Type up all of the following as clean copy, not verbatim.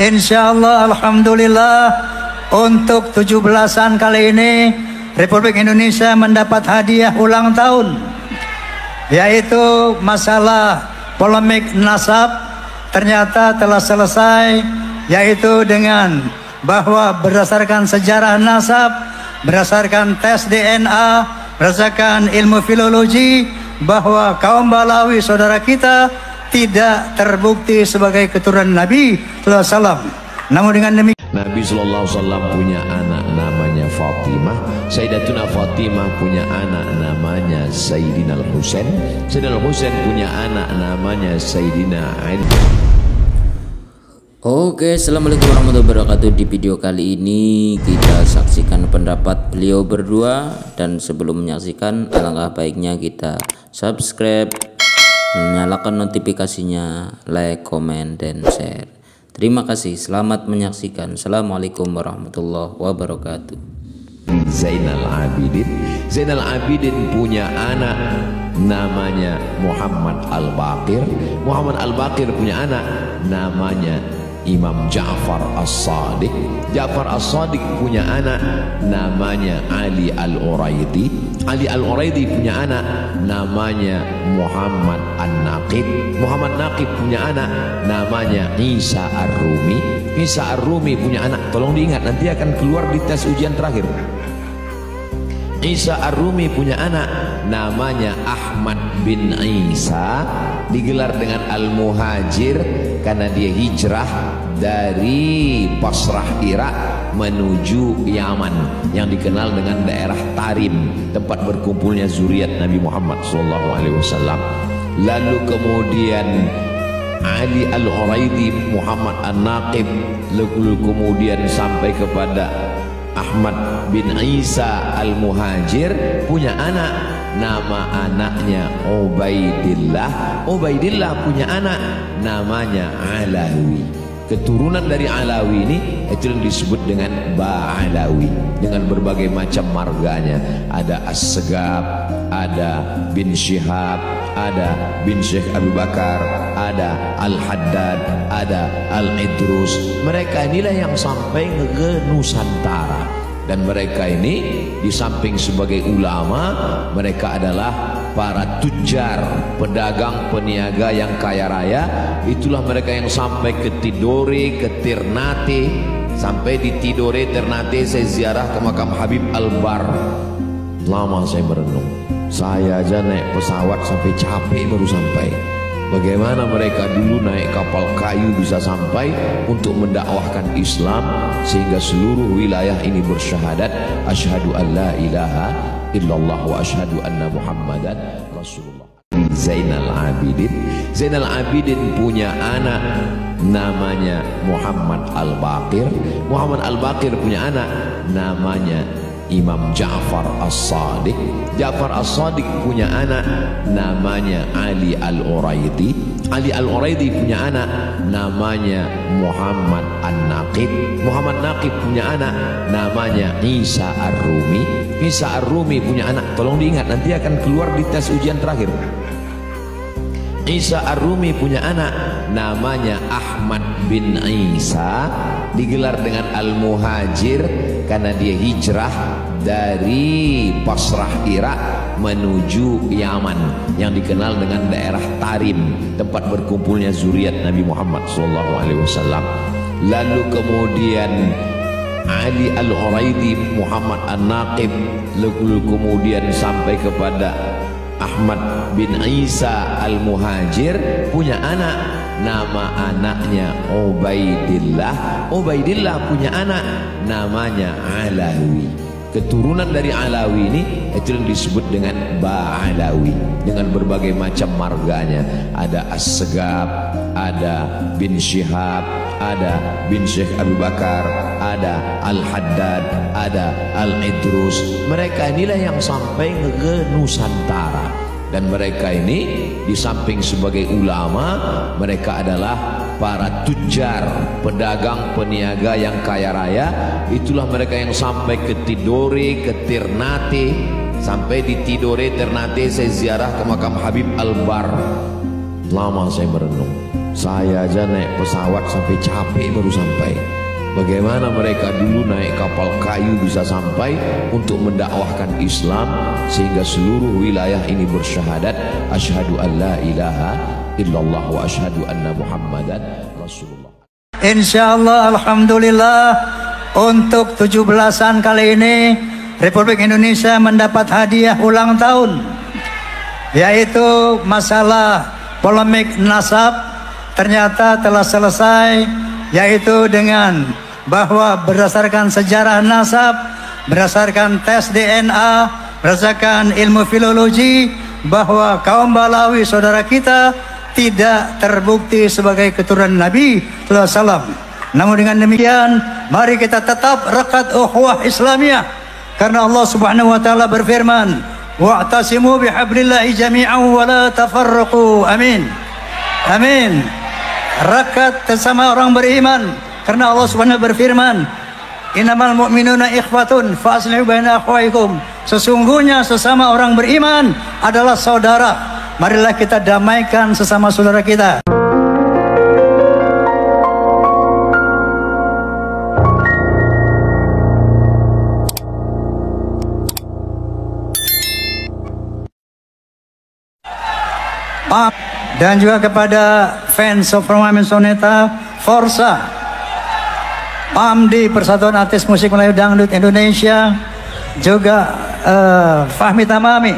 Insya Allah, alhamdulillah, untuk 17-an kali ini Republik Indonesia mendapat hadiah ulang tahun, yaitu masalah polemik nasab ternyata telah selesai, yaitu dengan bahwa berdasarkan sejarah nasab, berdasarkan tes DNA, berdasarkan ilmu filologi, bahwa kaum Balawi saudara kita tidak terbukti sebagai keturunan Nabi SAW. Namun dengan demikian, Nabi SAW punya anak namanya Fatimah. Sayyidatuna Fatimah punya anak namanya Sayyidina Al-Husain. Sayyidina Al-Husain punya anak namanya Sayyidina Ali. Oke, assalamualaikum warahmatullahi wabarakatuh. Di video kali ini kita saksikan pendapat beliau berdua, dan sebelum menyaksikan alangkah baiknya kita subscribe, nyalakan notifikasinya, like, komen, dan share. Terima kasih, selamat menyaksikan. Assalamualaikum warahmatullahi wabarakatuh. Zainal Abidin. Zainal Abidin punya anak namanya Muhammad Al-Baqir. Muhammad Al-Baqir punya anak namanya Imam Ja'far As-Sadiq. Ja'far As-Sadiq punya anak namanya Ali Al-Uraidi. Ali Al-Uraidi punya anak namanya Muhammad An-Naqib. Muhammad Naqib punya anak namanya Isa Ar-Rumi. Isa Ar-Rumi punya anak, tolong diingat nanti akan keluar di tes ujian terakhir. Isa Ar-Rumi punya anak namanya Ahmad bin Isa, digelar dengan Al-Muhajir karena dia hijrah dari Basrah Irak menuju Yaman yang dikenal dengan daerah Tarim, tempat berkumpulnya zuriat Nabi Muhammad SAW. Lalu kemudian Ali Al-Uraidi, Muhammad An-Naqib, lalu kemudian sampai kepada Ahmad bin Isa Al-Muhajir punya anak, nama anaknya Ubaidillah. Ubaidillah punya anak namanya Alawi. Keturunan dari Alawi ini itu yang disebut dengan Ba'alawi, dengan berbagai macam marganya. Ada As-Segab, ada bin Syihab, ada bin Syekh Abu Bakar, ada Al-Haddad, ada Al-Idrus. Mereka inilah yang sampai ke Nusantara. Dan mereka ini di samping sebagai ulama, mereka adalah para tujar, pedagang, peniaga yang kaya raya. Itulah mereka yang sampai ke Tidore, ke Ternate. Sampai di Tidore, Ternate saya ziarah ke makam Habib Al-Bar. Lama saya merenung. Saya aja naik pesawat sampai capek baru sampai. Bagaimana mereka dulu naik kapal kayu bisa sampai untuk mendakwahkan Islam sehingga seluruh wilayah ini bersyahadat asyhadu an la ilaha illallah wa asyhadu anna Muhammadan Rasulullah. Zainal Abidin. Zainal Abidin punya anak namanya Muhammad Al-Baqir. Muhammad Al-Baqir punya anak namanya Imam Ja'far As-Sadiq. Ja'far As-Sadiq punya anak namanya Ali Al-Uraidi. Ali Al-Uraidi punya anak namanya Muhammad An-Naqib. Muhammad Naqib punya anak namanya Isa Ar-Rumi. Isa Ar-Rumi punya anak, tolong diingat nanti akan keluar di tes ujian terakhir. Isa Ar-Rumi punya anak namanya Ahmad bin Isa, digelar dengan Al-Muhajir karena dia hijrah dari Basrah Irak menuju Yaman yang dikenal dengan daerah Tarim, tempat berkumpulnya zuriat Nabi Muhammad SAW. Lalu kemudian Ali Al-Uraidi, Muhammad An-Naqib, lalu kemudian sampai kepada Ahmad bin Isa Al-Muhajir punya anak, nama anaknya Ubaidillah. Ubaidillah punya anak namanya Alawi. Keturunan dari Alawi ini itu yang disebut dengan Ba'alawi, dengan berbagai macam marganya. Ada As-Segab, ada bin Syihab, ada bin Syekh Abu Bakar, ada Al-Haddad, ada Al-Idrus. Mereka inilah yang sampai ke Nusantara. Dan mereka ini di samping sebagai ulama, mereka adalah para tujar, pedagang, peniaga yang kaya raya. Itulah mereka yang sampai ke Tidore, ke Ternate. Sampai di Tidore, Ternate saya ziarah ke makam Habib Al-Bar. Lama saya merenung. Saya aja naik pesawat sampai capek baru sampai. Bagaimana mereka dulu naik kapal kayu bisa sampai untuk mendakwahkan Islam sehingga seluruh wilayah ini bersyahadat asyhadu an la ilaha illallah wa asyhadu anna Muhammadan Rasulullah. Insyaallah, alhamdulillah, untuk 17-an kali ini Republik Indonesia mendapat hadiah ulang tahun, yaitu masalah polemik nasab ternyata telah selesai, yaitu dengan bahwa berdasarkan sejarah nasab, berdasarkan tes DNA, berdasarkan ilmu filologi, bahwa kaum Balawi saudara kita tidak terbukti sebagai keturunan Nabi sallallahu alaihi wasallam. Namun dengan demikian, mari kita tetap rekat ukhuwah Islamiyah, karena Allah Subhanahu wa taala berfirman, wa'tasimu bihablillahi jami'an wa la tafarraqu. Amin. Amin. Rekat bersama orang beriman, karena Allah Subhanahu berfirman, innamal mu'minuna ikhwatun fa aslihu baina akhwaikum. Sesungguhnya sesama orang beriman adalah saudara. Marilah kita damaikan sesama saudara kita. Dan juga kepada fans of Romamen Soneta Forza, PAMDI Persatuan Artis Musik Melayu Dangdut Indonesia, juga Fahmi Tamami,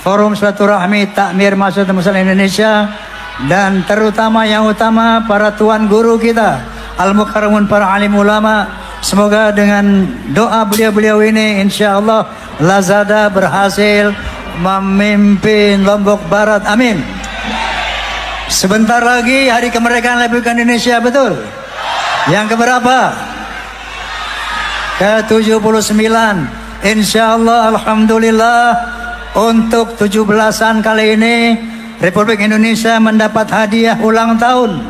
Forum Silaturahmi Takmir Masyarakat Muslim Indonesia, dan terutama yang utama para tuan guru kita Al-Mukarramun, para alim ulama. Semoga dengan doa beliau-beliau ini insya Allah Lazada berhasil memimpin Lombok Barat. Amin. Sebentar lagi hari kemerdekaan Republik Indonesia, betul? Yang keberapa? Ke-79. Insya Allah, alhamdulillah, untuk 17-an kali ini Republik Indonesia mendapat hadiah ulang tahun,